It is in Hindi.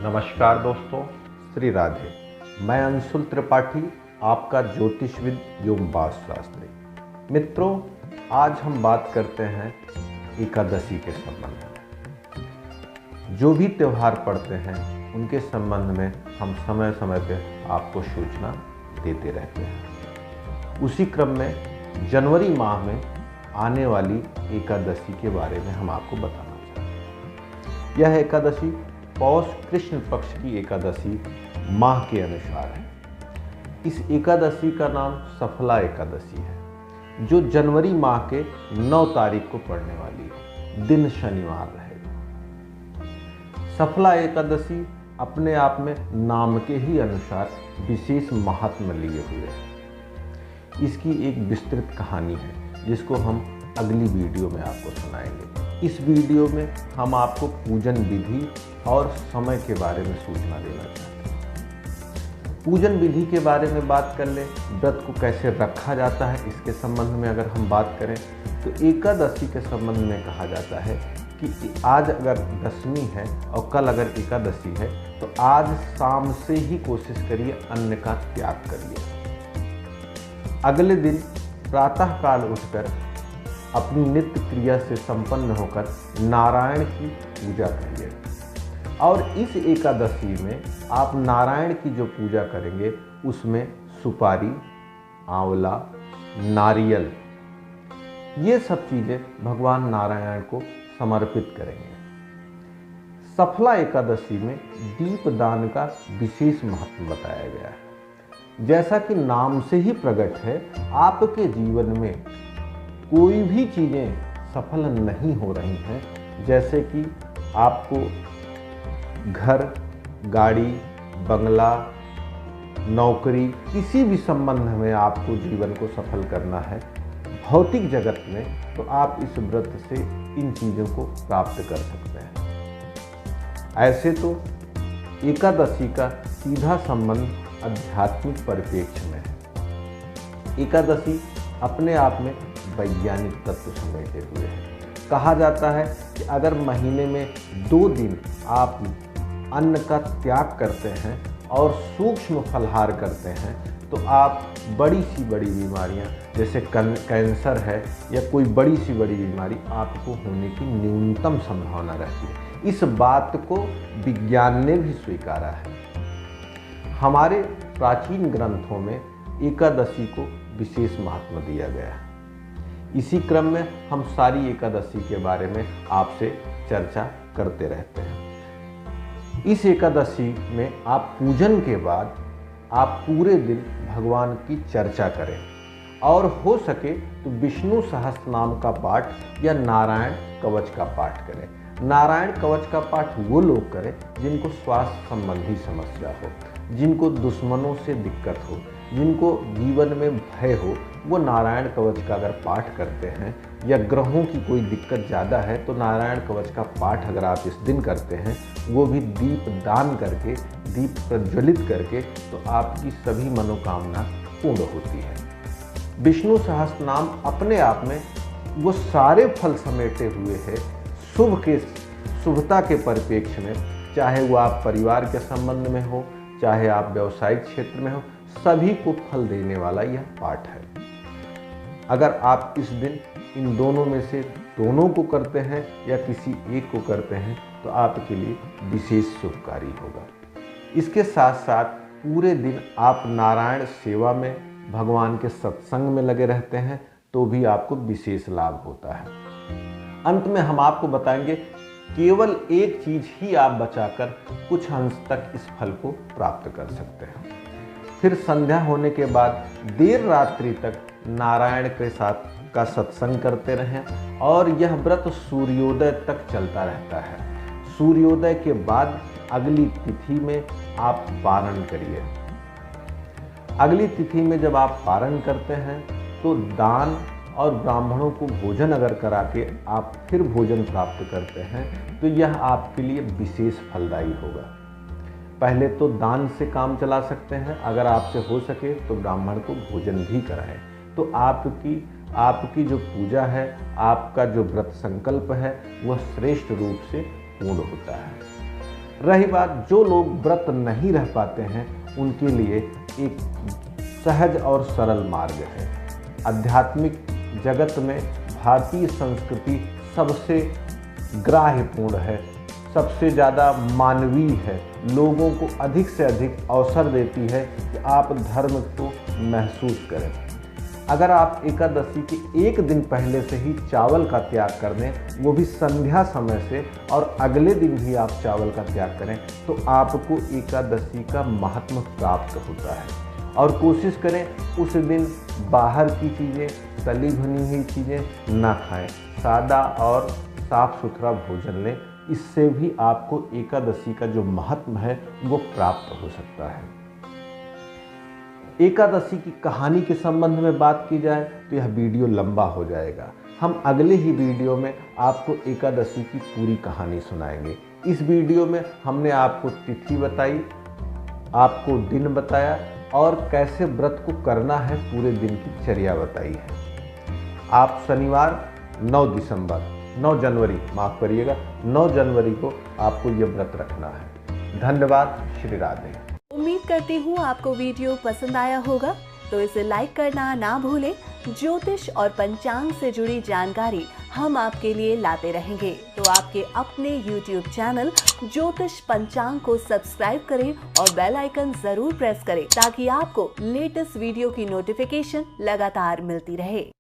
नमस्कार दोस्तों, श्री राधे। मैं अंशुल त्रिपाठी, आपका ज्योतिषविद एवं वास्तुशास्त्री। मित्रों, आज हम बात करते हैं एकादशी के संबंध में। जो भी त्यौहार पड़ते हैं उनके संबंध में हम समय समय पर आपको सूचना देते रहते हैं। उसी क्रम में जनवरी माह में आने वाली एकादशी के बारे में हम आपको बताना चाहते हैं। यह एकादशी पौष कृष्ण पक्ष की एकादशी माह के अनुसार है। इस एकादशी का नाम सफला एकादशी है, जो जनवरी माह के 9 तारीख को पड़ने वाली है। दिन शनिवार रहेगा। सफला एकादशी अपने आप में नाम के ही अनुसार विशेष महात्म्य लिए हुए है। इसकी एक विस्तृत कहानी है जिसको हम अगली वीडियो में आपको सुनाएंगे। इस वीडियो में हम आपको पूजन विधि और समय के बारे में सूचना देना चाहते हैं। पूजन विधि के बारे में बात कर ले, व्रत को कैसे रखा जाता है इसके संबंध में अगर हम बात करें तो एकादशी के संबंध में कहा जाता है कि आज अगर दशमी है और कल अगर एकादशी है तो आज शाम से ही कोशिश करिए अन्न का त्याग करिए। अगले दिन प्रातः काल उठकर अपनी नित्य क्रिया से संपन्न होकर नारायण की पूजा करिए। और इस एकादशी में आप नारायण की जो पूजा करेंगे उसमें सुपारी, आंवला, नारियल, ये सब चीज़ें भगवान नारायण को समर्पित करेंगे। सफला एकादशी में दीपदान का विशेष महत्व बताया गया है। जैसा कि नाम से ही प्रकट है, आपके जीवन में कोई भी चीज़ें सफल नहीं हो रही हैं, जैसे कि आपको घर, गाड़ी, बंगला, नौकरी, किसी भी संबंध में आपको जीवन को सफल करना है भौतिक जगत में, तो आप इस व्रत से इन चीज़ों को प्राप्त कर सकते हैं। ऐसे तो एकादशी का सीधा संबंध आध्यात्मिक परिप्रेक्ष्य में है। एकादशी अपने आप में वैज्ञानिक तत्व समेटे हुए हैं। कहा जाता है कि अगर महीने में 2 दिन आप अन्न का त्याग करते हैं और सूक्ष्म फलाहार करते हैं तो आप बड़ी सी बड़ी बीमारियां जैसे कैंसर है या कोई बड़ी सी बड़ी बीमारी आपको होने की न्यूनतम संभावना रहती है। इस बात को विज्ञान ने भी स्वीकारा है। हमारे प्राचीन ग्रंथों में एकादशी को विशेष महत्व दिया गया है। इसी क्रम में हम सारी एकादशी के बारे में आपसे चर्चा करते रहते हैं। इस एकादशी में आप पूजन के बाद आप पूरे दिन भगवान की चर्चा करें और हो सके तो विष्णु सहस्त्रनाम का पाठ या नारायण कवच का पाठ करें। नारायण कवच का पाठ वो लोग करें जिनको स्वास्थ्य संबंधी समस्या हो, जिनको दुश्मनों से दिक्कत हो, जिनको जीवन में भय हो, वो नारायण कवच का अगर पाठ करते हैं, या ग्रहों की कोई दिक्कत ज़्यादा है तो नारायण कवच का पाठ अगर आप इस दिन करते हैं, वो भी दीप दान करके, दीप प्रज्वलित करके, तो आपकी सभी मनोकामना पूर्ण होती है। विष्णु सहस्त्रनाम अपने आप में वो सारे फल समेटे हुए है शुभता के परिप्रेक्ष्य में, चाहे वो आप परिवार के संबंध में हो, चाहे आप व्यवसायिक क्षेत्र में हो, सभी को फल देने वाला यह पाठ है। अगर आप इस दिन इन दोनों में से दोनों को करते हैं या किसी एक को करते हैं तो आपके लिए विशेष शुभकारी होगा। इसके साथ साथ पूरे दिन आप नारायण सेवा में, भगवान के सत्संग में लगे रहते हैं तो भी आपको विशेष लाभ होता है। अंत में हम आपको बताएंगे केवल एक चीज ही आप बचाकर कुछ अंश तक इस फल को प्राप्त कर सकते हैं। फिर संध्या होने के बाद देर रात्रि तक नारायण के साथ का सत्संग करते रहें और यह व्रत सूर्योदय तक चलता रहता है। सूर्योदय के बाद अगली तिथि में आप पारण करिए। अगली तिथि में जब आप पारण करते हैं तो दान और ब्राह्मणों को भोजन अगर करा के आप फिर भोजन प्राप्त करते हैं तो यह आपके लिए विशेष फलदायी होगा। पहले तो दान से काम चला सकते हैं, अगर आपसे हो सके तो ब्राह्मण को भोजन भी कराएं, तो आपकी जो पूजा है, आपका जो व्रत संकल्प है वह श्रेष्ठ रूप से पूर्ण होता है। रही बात जो लोग व्रत नहीं रह पाते हैं, उनके लिए एक सहज और सरल मार्ग है। आध्यात्मिक जगत में भारतीय संस्कृति सबसे ग्राह्यपूर्ण है, सबसे ज़्यादा मानवीय है, लोगों को अधिक से अधिक अवसर देती है कि आप धर्म को महसूस करें। अगर आप एकादशी के एक दिन पहले से ही चावल का त्याग कर दें, वो भी संध्या समय से, और अगले दिन भी आप चावल का त्याग करें, तो आपको एकादशी का महात्म प्राप्त होता है। और कोशिश करें उस दिन बाहर की चीज़ें, तली भुनी हुई चीज़ें ना खाएं, सादा और साफ सुथरा भोजन लें। इससे भी आपको एकादशी का जो महत्व है वो प्राप्त हो सकता है। एकादशी की कहानी के संबंध में बात की जाए तो यह वीडियो लंबा हो जाएगा। हम अगले ही वीडियो में आपको एकादशी की पूरी कहानी सुनाएंगे। इस वीडियो में हमने आपको तिथि बताई, आपको दिन बताया और कैसे व्रत को करना है, पूरे दिन की चर्या बताई है। आप शनिवार 9 जनवरी माफ़ करिएगा 9 जनवरी को आपको ये व्रत रखना है। धन्यवाद। श्री राधे। उम्मीद करती हूँ आपको वीडियो पसंद आया होगा, तो इसे लाइक करना ना भूलें। ज्योतिष और पंचांग से जुड़ी जानकारी हम आपके लिए लाते रहेंगे, तो आपके अपने YouTube चैनल ज्योतिष पंचांग को सब्सक्राइब करें और बेल आइकन जरूर प्रेस करें, ताकि आपको लेटेस्ट वीडियो की नोटिफिकेशन लगातार मिलती रहे।